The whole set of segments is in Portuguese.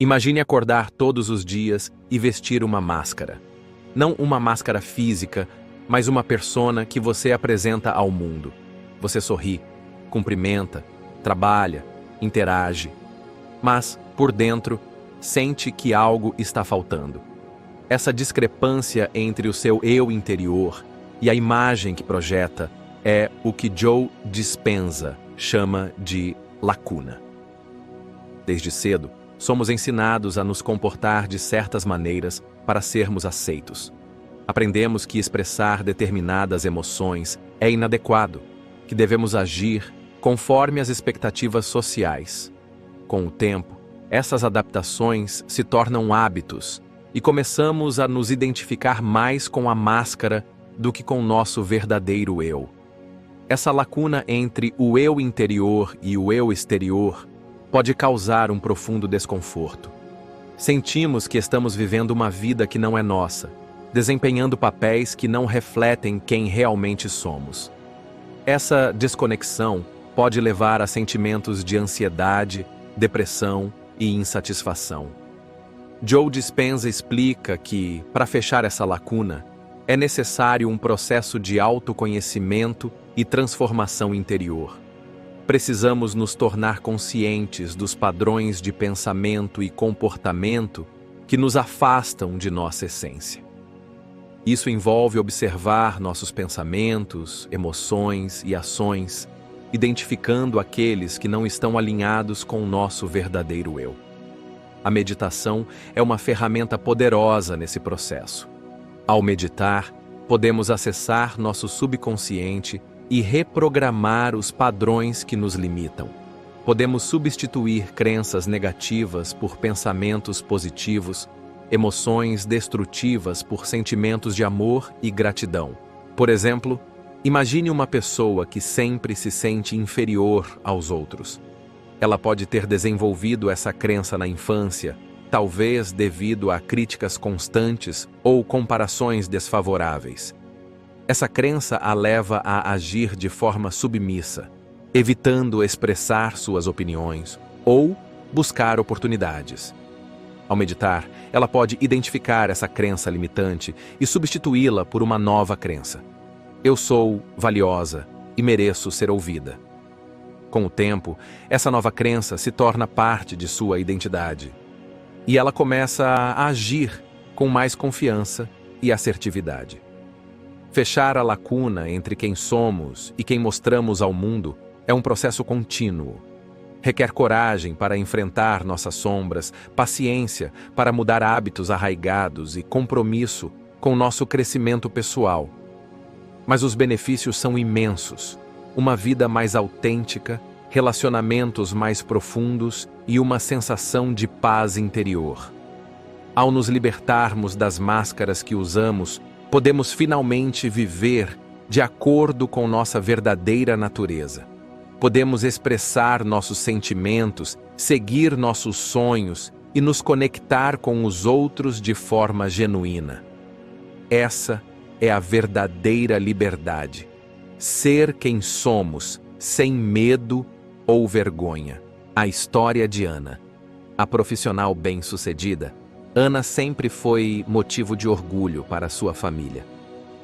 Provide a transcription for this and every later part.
Imagine acordar todos os dias e vestir uma máscara. Não uma máscara física, mas uma persona que você apresenta ao mundo. Você sorri, cumprimenta, trabalha, interage. Mas, por dentro, sente que algo está faltando. Essa discrepância entre o seu eu interior e a imagem que projeta é o que Joe Dispenza chama de lacuna. Desde cedo, somos ensinados a nos comportar de certas maneiras para sermos aceitos. Aprendemos que expressar determinadas emoções é inadequado, que devemos agir conforme as expectativas sociais. Com o tempo, essas adaptações se tornam hábitos e começamos a nos identificar mais com a máscara do que com nosso verdadeiro eu. Essa lacuna entre o eu interior e o eu exterior pode causar um profundo desconforto. Sentimos que estamos vivendo uma vida que não é nossa, desempenhando papéis que não refletem quem realmente somos. Essa desconexão pode levar a sentimentos de ansiedade, depressão e insatisfação. Joe Dispenza explica que, para fechar essa lacuna, é necessário um processo de autoconhecimento e transformação interior. Precisamos nos tornar conscientes dos padrões de pensamento e comportamento que nos afastam de nossa essência. Isso envolve observar nossos pensamentos, emoções e ações, identificando aqueles que não estão alinhados com o nosso verdadeiro eu. A meditação é uma ferramenta poderosa nesse processo. Ao meditar, podemos acessar nosso subconsciente e reprogramar os padrões que nos limitam. Podemos substituir crenças negativas por pensamentos positivos, emoções destrutivas por sentimentos de amor e gratidão. Por exemplo, imagine uma pessoa que sempre se sente inferior aos outros. Ela pode ter desenvolvido essa crença na infância, talvez devido a críticas constantes ou comparações desfavoráveis. Essa crença a leva a agir de forma submissa, evitando expressar suas opiniões ou buscar oportunidades. Ao meditar, ela pode identificar essa crença limitante e substituí-la por uma nova crença. Eu sou valiosa e mereço ser ouvida. Com o tempo, essa nova crença se torna parte de sua identidade. E ela começa a agir com mais confiança e assertividade. Fechar a lacuna entre quem somos e quem mostramos ao mundo é um processo contínuo. Requer coragem para enfrentar nossas sombras, paciência para mudar hábitos arraigados e compromisso com nosso crescimento pessoal. Mas os benefícios são imensos. Uma vida mais autêntica, relacionamentos mais profundos e uma sensação de paz interior. Ao nos libertarmos das máscaras que usamos, podemos finalmente viver de acordo com nossa verdadeira natureza. Podemos expressar nossos sentimentos, seguir nossos sonhos e nos conectar com os outros de forma genuína. Essa é a verdadeira liberdade. Ser quem somos, sem medo ou vergonha. A história de Ana. A profissional bem-sucedida, Ana sempre foi motivo de orgulho para sua família.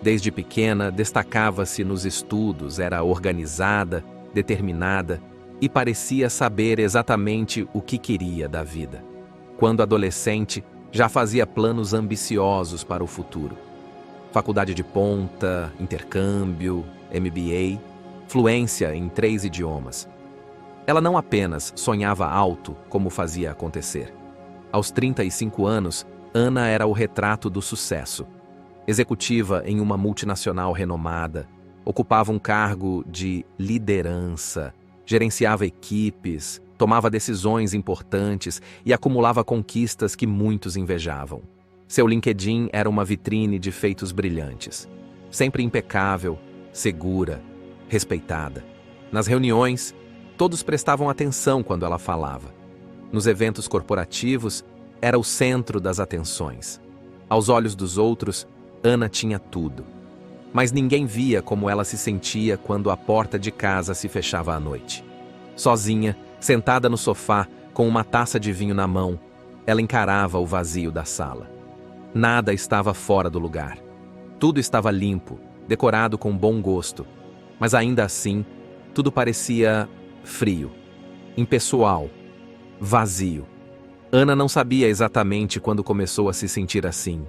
Desde pequena, destacava-se nos estudos, era organizada, determinada e parecia saber exatamente o que queria da vida. Quando adolescente, já fazia planos ambiciosos para o futuro. Faculdade de ponta, intercâmbio, MBA, fluência em 3 idiomas. Ela não apenas sonhava alto, como fazia acontecer. Aos 35 anos, Ana era o retrato do sucesso. Executiva em uma multinacional renomada, ocupava um cargo de liderança, gerenciava equipes, tomava decisões importantes e acumulava conquistas que muitos invejavam. Seu LinkedIn era uma vitrine de feitos brilhantes. Sempre impecável, segura, respeitada. Nas reuniões, todos prestavam atenção quando ela falava. Nos eventos corporativos, era o centro das atenções. Aos olhos dos outros, Ana tinha tudo. Mas ninguém via como ela se sentia quando a porta de casa se fechava à noite. Sozinha, sentada no sofá, com uma taça de vinho na mão, ela encarava o vazio da sala. Nada estava fora do lugar. Tudo estava limpo, decorado com bom gosto, mas ainda assim, tudo parecia frio, impessoal, vazio. Ana não sabia exatamente quando começou a se sentir assim.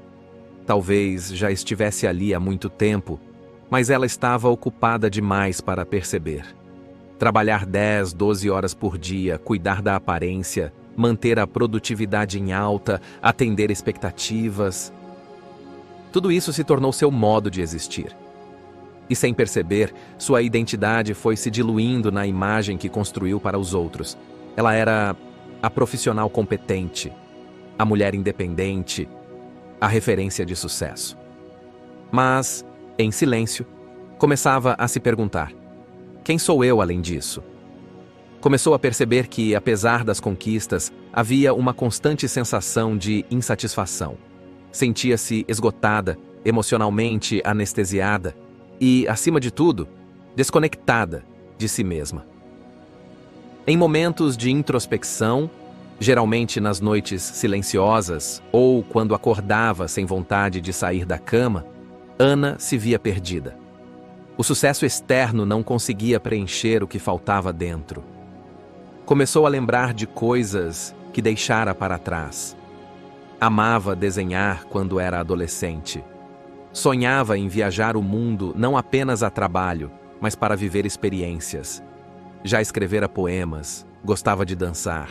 Talvez já estivesse ali há muito tempo, mas ela estava ocupada demais para perceber. Trabalhar 10, 12 horas por dia, cuidar da aparência, manter a produtividade em alta, atender expectativas. Tudo isso se tornou seu modo de existir. E sem perceber, sua identidade foi se diluindo na imagem que construiu para os outros. Ela era a profissional competente, a mulher independente, a referência de sucesso. Mas, em silêncio, começava a se perguntar: quem sou eu além disso? Começou a perceber que, apesar das conquistas, havia uma constante sensação de insatisfação. Sentia-se esgotada, emocionalmente anestesiada e, acima de tudo, desconectada de si mesma. Em momentos de introspecção, geralmente nas noites silenciosas ou quando acordava sem vontade de sair da cama, Ana se via perdida. O sucesso externo não conseguia preencher o que faltava dentro. Começou a lembrar de coisas que deixara para trás. Amava desenhar quando era adolescente. Sonhava em viajar o mundo não apenas a trabalho, mas para viver experiências. Já escrevera poemas, gostava de dançar.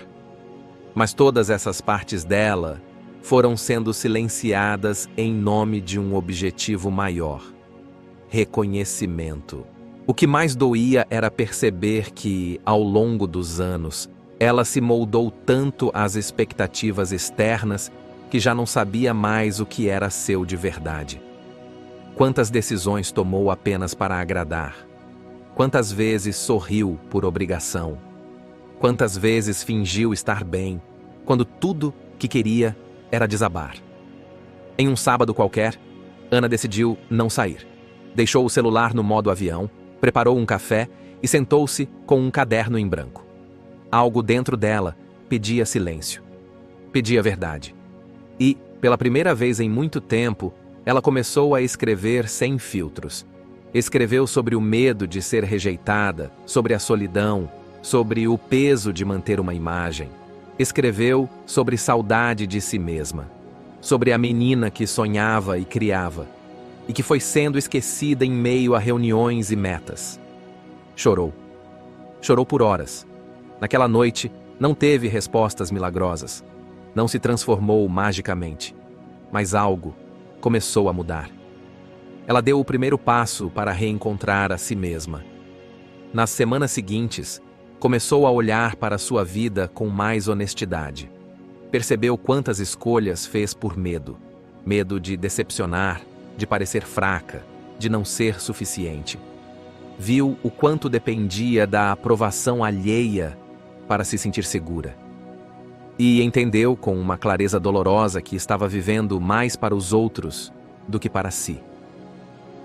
Mas todas essas partes dela foram sendo silenciadas em nome de um objetivo maior: reconhecimento. O que mais doía era perceber que, ao longo dos anos, ela se moldou tanto às expectativas externas que já não sabia mais o que era seu de verdade. Quantas decisões tomou apenas para agradar? Quantas vezes sorriu por obrigação? Quantas vezes fingiu estar bem, quando tudo que queria era desabar? Em um sábado qualquer, Ana decidiu não sair. Deixou o celular no modo avião, preparou um café e sentou-se com um caderno em branco. Algo dentro dela pedia silêncio. Pedia verdade. E, pela primeira vez em muito tempo, ela começou a escrever sem filtros. Escreveu sobre o medo de ser rejeitada, sobre a solidão, sobre o peso de manter uma imagem. Escreveu sobre saudade de si mesma, sobre a menina que sonhava e criava, e que foi sendo esquecida em meio a reuniões e metas. Chorou. Chorou por horas. Naquela noite, não teve respostas milagrosas. Não se transformou magicamente. Mas algo começou a mudar. Ela deu o primeiro passo para reencontrar a si mesma. Nas semanas seguintes, começou a olhar para sua vida com mais honestidade. Percebeu quantas escolhas fez por medo. Medo de decepcionar, de parecer fraca, de não ser suficiente. Viu o quanto dependia da aprovação alheia para se sentir segura. E entendeu com uma clareza dolorosa que estava vivendo mais para os outros do que para si.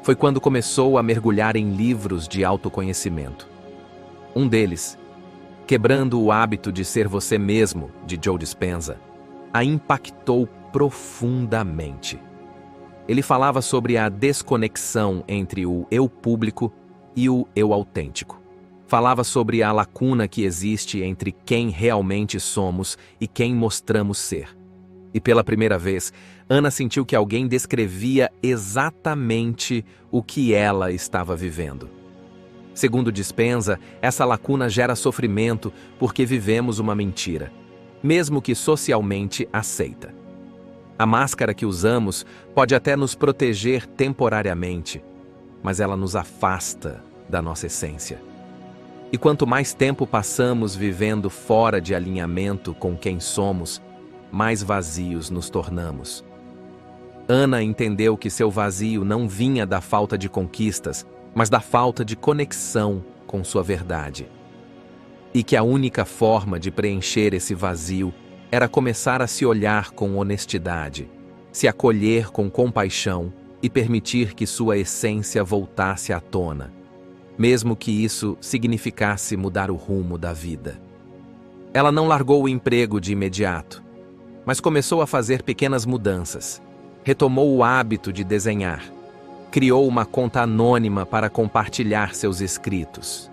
Foi quando começou a mergulhar em livros de autoconhecimento. Um deles, Quebrando o Hábito de Ser Você Mesmo, de Joe Dispenza, a impactou profundamente. Ele falava sobre a desconexão entre o eu público e o eu autêntico. Falava sobre a lacuna que existe entre quem realmente somos e quem mostramos ser. E pela primeira vez, Ana sentiu que alguém descrevia exatamente o que ela estava vivendo. Segundo Dispenza, essa lacuna gera sofrimento porque vivemos uma mentira, mesmo que socialmente aceita. A máscara que usamos pode até nos proteger temporariamente, mas ela nos afasta da nossa essência. E quanto mais tempo passamos vivendo fora de alinhamento com quem somos, mais vazios nos tornamos. Ana entendeu que seu vazio não vinha da falta de conquistas, mas da falta de conexão com sua verdade. E que a única forma de preencher esse vazio era começar a se olhar com honestidade, se acolher com compaixão e permitir que sua essência voltasse à tona, mesmo que isso significasse mudar o rumo da vida. Ela não largou o emprego de imediato. mas começou a fazer pequenas mudanças. Retomou o hábito de desenhar. Criou uma conta anônima para compartilhar seus escritos.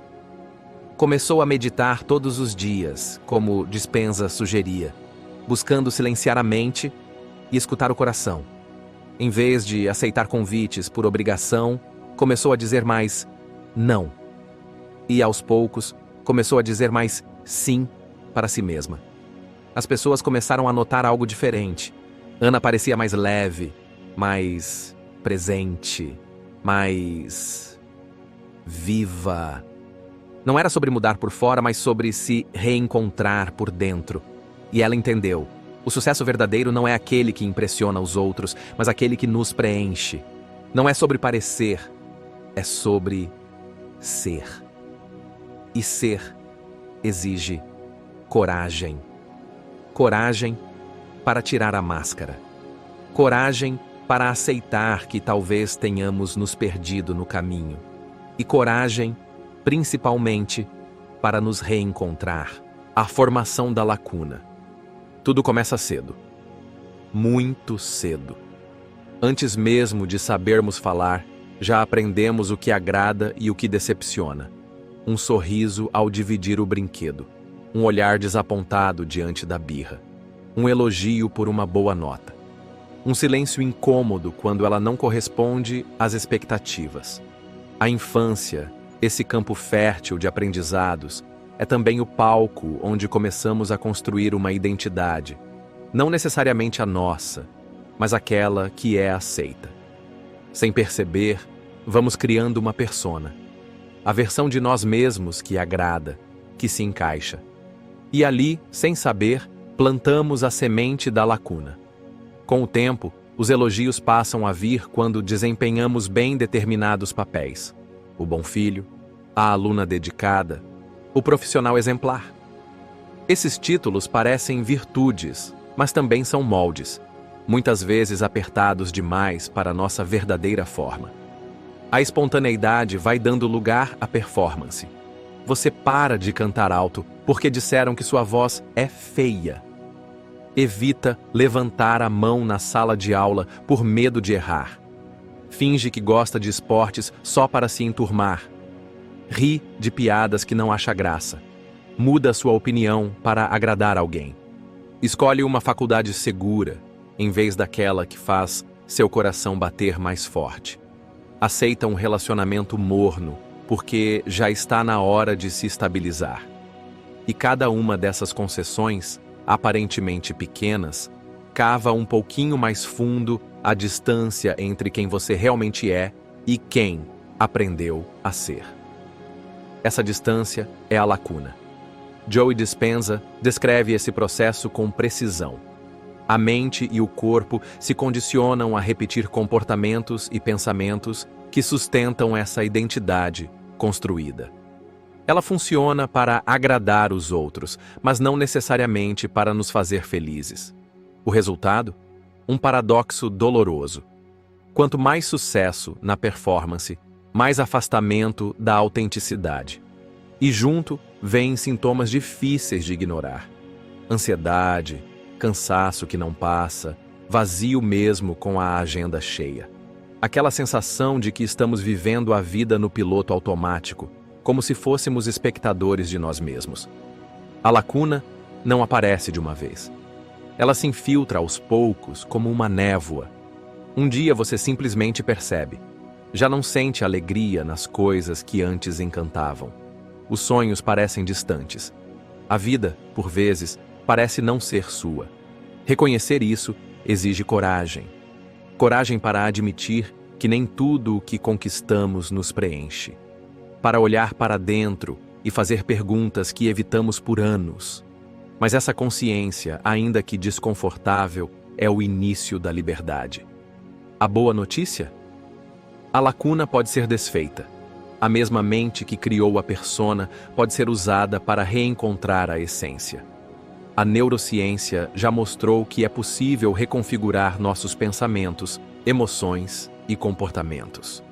Começou a meditar todos os dias, como Dispenza sugeria, buscando silenciar a mente e escutar o coração. Em vez de aceitar convites por obrigação, começou a dizer mais não. E, aos poucos, começou a dizer mais sim para si mesma. As pessoas começaram a notar algo diferente. Ana parecia mais leve, mais presente, mais viva. Não era sobre mudar por fora, mas sobre se reencontrar por dentro. E ela entendeu. O sucesso verdadeiro não é aquele que impressiona os outros, mas aquele que nos preenche. Não é sobre parecer, é sobre ser. E ser exige coragem. Coragem para tirar a máscara. Coragem para aceitar que talvez tenhamos nos perdido no caminho. E coragem, principalmente, para nos reencontrar. A formação da lacuna. Tudo começa cedo. Muito cedo. Antes mesmo de sabermos falar, já aprendemos o que agrada e o que decepciona. Um sorriso ao dividir o brinquedo. Um olhar desapontado diante da birra. Um elogio por uma boa nota. Um silêncio incômodo quando ela não corresponde às expectativas. A infância, esse campo fértil de aprendizados, é também o palco onde começamos a construir uma identidade, não necessariamente a nossa, mas aquela que é aceita. Sem perceber, vamos criando uma persona, a versão de nós mesmos que agrada, que se encaixa. E ali, sem saber, plantamos a semente da lacuna. Com o tempo, os elogios passam a vir quando desempenhamos bem determinados papéis. O bom filho, a aluna dedicada, o profissional exemplar. Esses títulos parecem virtudes, mas também são moldes, muitas vezes apertados demais para nossa verdadeira forma. A espontaneidade vai dando lugar à performance. Você para de cantar alto porque disseram que sua voz é feia. Evita levantar a mão na sala de aula por medo de errar. Finge que gosta de esportes só para se enturmar. Ri de piadas que não acha graça. Muda sua opinião para agradar alguém. Escolhe uma faculdade segura, em vez daquela que faz seu coração bater mais forte. Aceita um relacionamento morno, porque já está na hora de se estabilizar. E cada uma dessas concessões, aparentemente pequenas, cava um pouquinho mais fundo a distância entre quem você realmente é e quem aprendeu a ser. Essa distância é a lacuna. Joe Dispenza descreve esse processo com precisão. A mente e o corpo se condicionam a repetir comportamentos e pensamentos que sustentam essa identidade construída. Ela funciona para agradar os outros, mas não necessariamente para nos fazer felizes. O resultado? Um paradoxo doloroso. Quanto mais sucesso na performance, mais afastamento da autenticidade. E junto vêm sintomas difíceis de ignorar. Ansiedade, cansaço que não passa, vazio mesmo com a agenda cheia. Aquela sensação de que estamos vivendo a vida no piloto automático, como se fôssemos espectadores de nós mesmos. A lacuna não aparece de uma vez. Ela se infiltra aos poucos como uma névoa. Um dia você simplesmente percebe. Já não sente alegria nas coisas que antes encantavam. Os sonhos parecem distantes. A vida, por vezes, parece não ser sua. Reconhecer isso exige coragem. Coragem para admitir que nem tudo o que conquistamos nos preenche. Para olhar para dentro e fazer perguntas que evitamos por anos. Mas essa consciência, ainda que desconfortável, é o início da liberdade. A boa notícia? A lacuna pode ser desfeita. A mesma mente que criou a persona pode ser usada para reencontrar a essência. A neurociência já mostrou que é possível reconfigurar nossos pensamentos, emoções e comportamentos.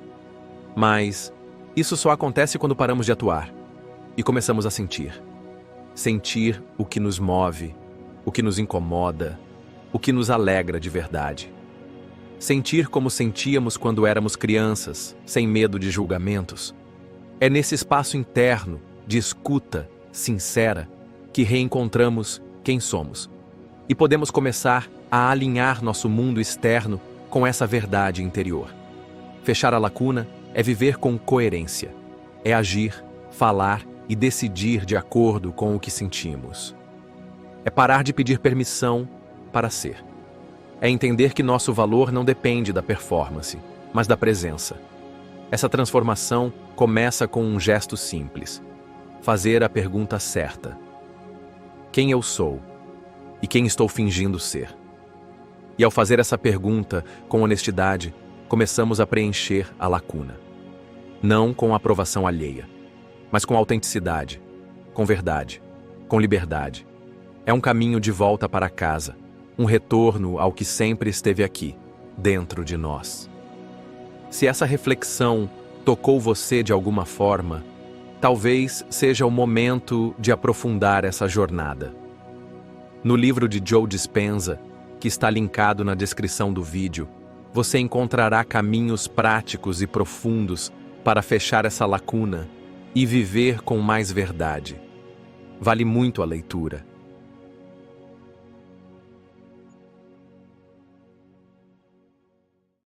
Mas isso só acontece quando paramos de atuar e começamos a sentir. Sentir o que nos move, o que nos incomoda, o que nos alegra de verdade. Sentir como sentíamos quando éramos crianças, sem medo de julgamentos. É nesse espaço interno, de escuta sincera, que reencontramos quem somos. E podemos começar a alinhar nosso mundo externo com essa verdade interior. Fechar a lacuna é viver com coerência. É agir, falar e decidir de acordo com o que sentimos. É parar de pedir permissão para ser. É entender que nosso valor não depende da performance, mas da presença. Essa transformação começa com um gesto simples: fazer a pergunta certa. Quem eu sou? E quem estou fingindo ser? E ao fazer essa pergunta com honestidade, começamos a preencher a lacuna. Não com aprovação alheia, mas com autenticidade, com verdade, com liberdade. É um caminho de volta para casa, um retorno ao que sempre esteve aqui, dentro de nós. Se essa reflexão tocou você de alguma forma, talvez seja o momento de aprofundar essa jornada. No livro de Joe Dispenza, que está linkado na descrição do vídeo, você encontrará caminhos práticos e profundos para fechar essa lacuna e viver com mais verdade. Vale muito a leitura.